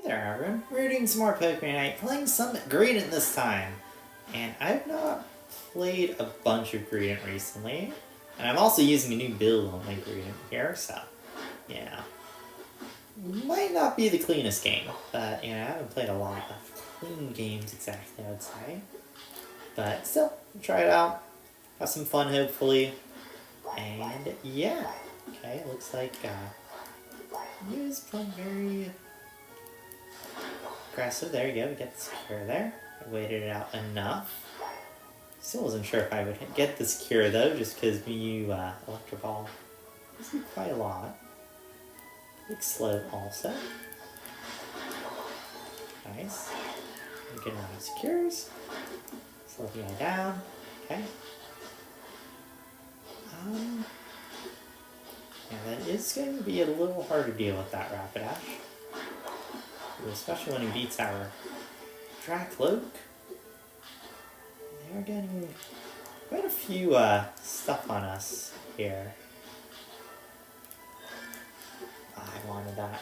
there, everyone. We're doing some more Pokemon Night, playing some Greedent this time. And I've not played a bunch of Greedent recently. And I'm also using a new build on my Greedent here, so, yeah. Might not be the cleanest game, but, you know, I haven't played a lot of clean games exactly, I would say. But still, try it out. Have some fun, hopefully. And, yeah. Okay, looks like, he was playing very aggressive. There you go, we get the secure there. I waited it out enough. Still wasn't sure if I would get the secure though, just because you Electric Ball isn't quite a lot. Big slow also. Nice. Good amount of secures. Slow the guy down. Okay. Yeah, that is going to be a little hard to deal with that Rapidash. Especially when he beats our Dracloak. They're getting quite a few stuff on us here. Oh, I wanted that.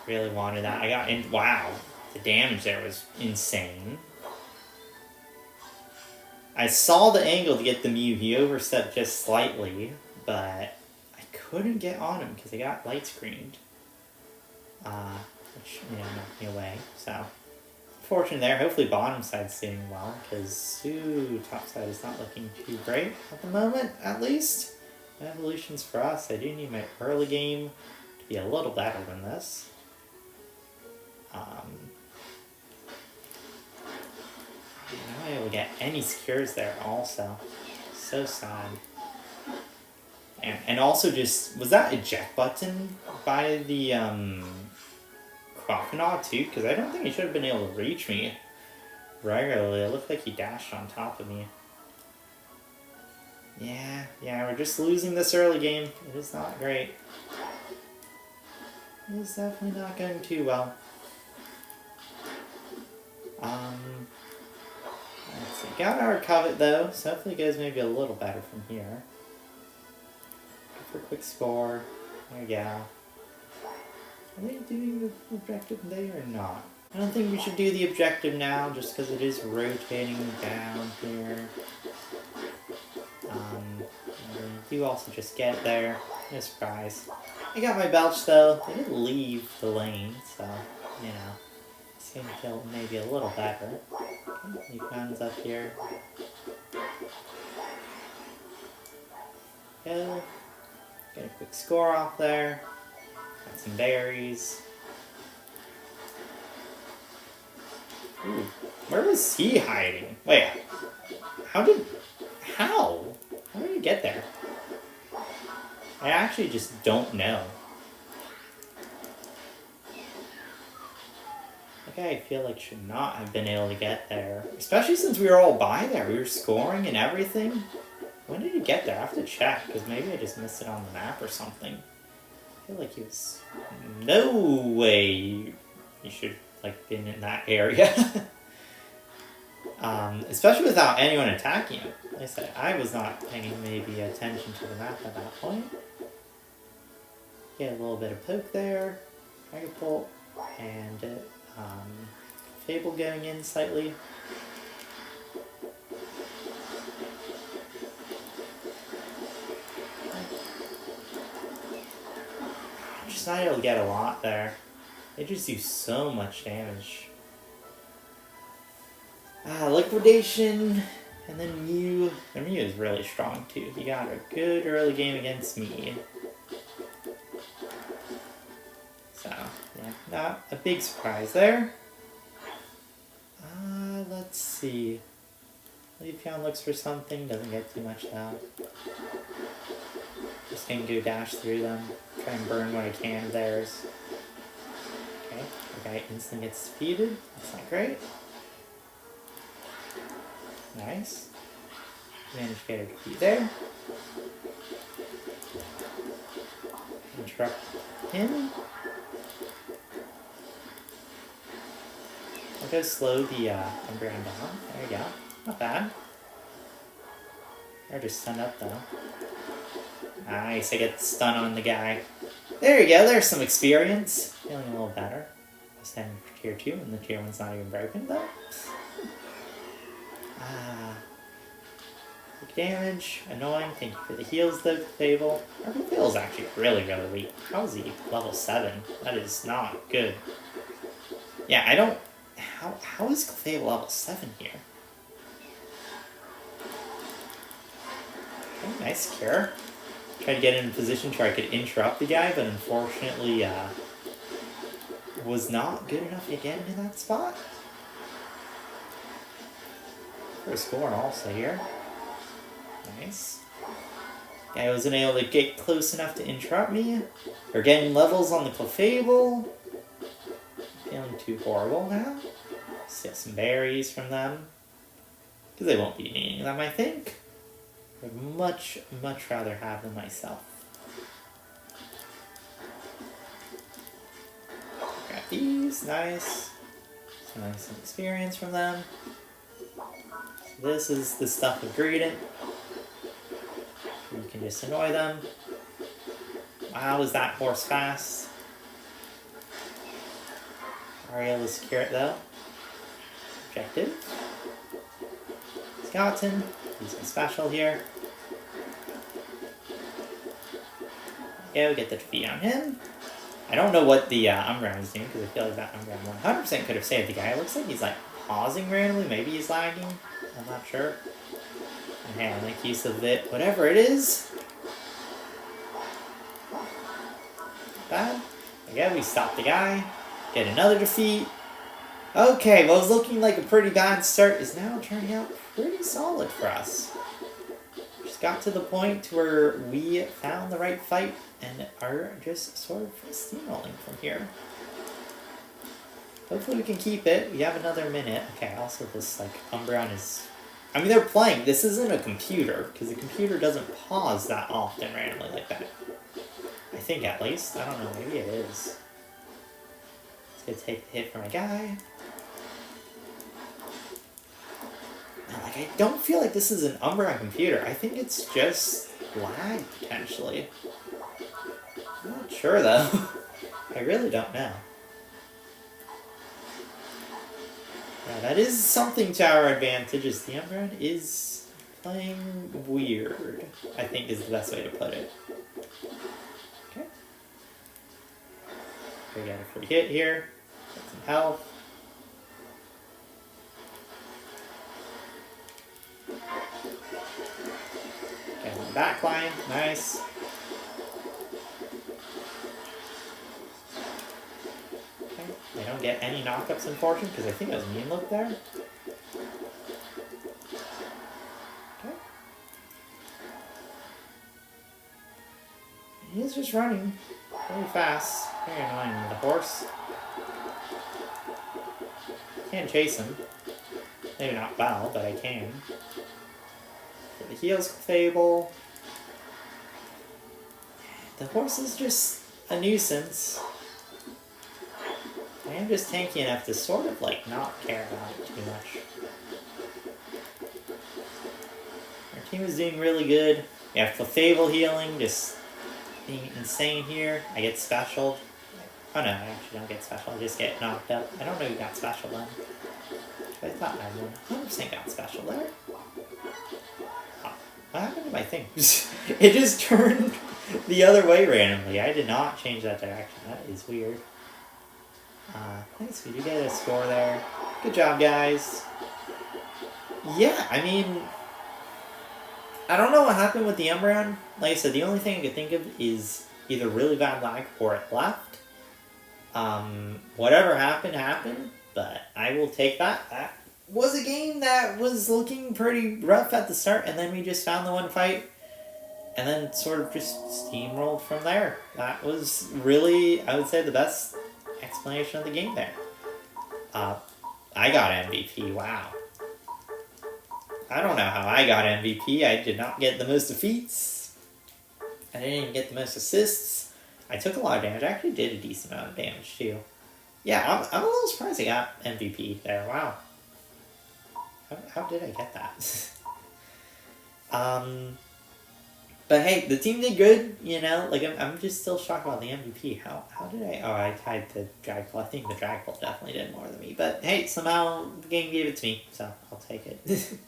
Really wanted that. I got in. Wow, the damage there was insane. I saw the angle to get the Mew. He overstepped just slightly, but I couldn't get on him because I got light screened. Which, you know, knocked me away. So, fortunate there. Hopefully bottom side's doing well, because, top side is not looking too great at the moment, at least. Evolutions for us. I do need my early game to be a little better than this. I'm not able to get any secures there also. So sad. And also just, was that eject button by the, Crocodile too? Because I don't think he should have been able to reach me regularly. It looked like he dashed on top of me. Yeah, we're just losing this early game. It is not great. It is definitely not going too well. Let's see. Got our Covet though, so hopefully it goes maybe a little better from here. Go for a quick score. There we go. Are they doing the objective there or not? I don't think we should do the objective now, just because it is rotating down here. I do also just get there. No surprise. I got my Belch though. I did leave the lane, so, you know, it's going to feel maybe a little better. Okay, new guns up here. Go. Get a quick score off there. Got some berries. Ooh, where was he hiding? Wait, how did he get there? I actually just don't know. Okay, I feel like should not have been able to get there. Especially since we were all by there. We were scoring and everything. When did he get there? I have to check, because maybe I just missed it on the map or something. I feel like he was... No way he should, like, been in that area. Especially without anyone attacking him. Like I said, I was not paying maybe attention to the map at that point. Get a little bit of poke there. Dragapult. And Fable going in slightly. Just not able to get a lot there. They just do so much damage. Liquidation, and then Mew. The Mew is really strong too. He got a good early game against me. So, yeah, not a big surprise there. Let's see. Leafeon looks for something, doesn't get too much out. Just gonna go dash through them, try and burn what I can of theirs. Okay, the guy instantly gets defeated. That's not great. Nice. Managed to get a defeat there. Interrupt him. I'll go slow the Umbreon down. There you go. Not bad. They're just stunned up though. Nice, I get the stun on the guy. There you go, there's some experience. Feeling a little better. standing for tier 2 and the tier 1's not even broken though. Big damage, annoying. Thank you for the heals though, Fable. Our Fable's actually really, really weak. How is he level 7? That is not good. Yeah, I don't... How is Fable level 7 here? Okay, nice cure. Tried to get in a position where I could interrupt the guy, but unfortunately, was not good enough to get into that spot. First score also here. Nice. Guy wasn't able to get close enough to interrupt me. We're getting levels on the Clefable. Feeling too horrible now. Steal some berries from them. Because they won't be needing them, I think. I'd much, much rather have them myself. Grab these, nice. Some nice experience from them. So this is the stuff of Greedent. You can just annoy them. Wow, is that horse fast? Are able to secure it though. Objective. Skeleton. Using special here. Yeah, we get the defeat on him. I don't know what the Umbreon is doing because I feel like that Umbreon 100% could have saved the guy. It looks like he's like pausing randomly. Maybe he's lagging. I'm not sure. Okay, I'll make use of it. Whatever it is. Bad. Again, we stop the guy. Get another defeat. Okay, what was looking like a pretty bad start is now turning out pretty solid for us. Just got to the point where we found the right fight and are just sort of steamrolling from here. Hopefully we can keep it. We have another minute. Okay, also this like Umbreon is... I mean, they're playing. This isn't a computer, because the computer doesn't pause that often randomly like that. I think at least. I don't know, maybe it is. Let's go take the hit from my guy. Like, I don't feel like this is an Umbreon computer. I think it's just lag, potentially. I'm not sure, though. I really don't know. Yeah, that is something to our advantage, is the Umbreon is playing weird, I think is the best way to put it. Okay. We got a free hit here. Get some health. Okay, on the back line. Nice. Okay. They don't get any knockups, unfortunately, because I think it was mean look there. Okay. He is just running really fast. Very annoying with the horse. Can't chase him. Maybe not well, but I can. For the heals Fable. The horse is just a nuisance. I am just tanky enough to sort of like not care about it too much. Our team is doing really good. We have Clefable healing, just being insane here. I get special. Oh no, I actually don't get special. I just get knocked up. I don't know who got special then. I thought I 100% got special there. Oh, what happened to my thing? It just turned the other way randomly. I did not change that direction. That is weird. Thanks, we do get a score there. Good job, guys. Yeah, I mean... I don't know what happened with the Umbreon. Like I said, the only thing I could think of is either really bad lag or it left. Whatever happened, happened. But I will take that. That was a game that was looking pretty rough at the start, and then we just found the one fight, and then sort of just steamrolled from there. That was really, I would say, the best explanation of the game there. I got MVP, wow. I don't know how I got MVP. I did not get the most defeats. I didn't even get the most assists. I took a lot of damage. I actually did a decent amount of damage, too. Yeah, I'm a little surprised I got MVP there. Wow. How did I get that? But But hey, the team did good, you know? Like, I'm just still shocked about the MVP. How did I... Oh, I tied the Dragapult. I think the Dragapult definitely did more than me. But hey, somehow the game gave it to me, so I'll take it.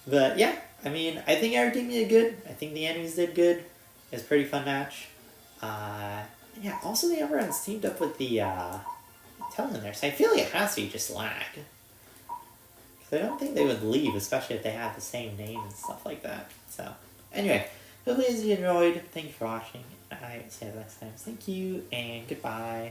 But yeah, I mean, I think our team did good. I think the enemies did good. It was a pretty fun match. Yeah, also the Everyone's teamed up with the Talon there, so I feel like it has to be just lag. Because I don't think they would leave, especially if they have the same name and stuff like that. So, anyway, hopefully you enjoyed. Thank you for watching. I will see you next time. Thank you, and goodbye.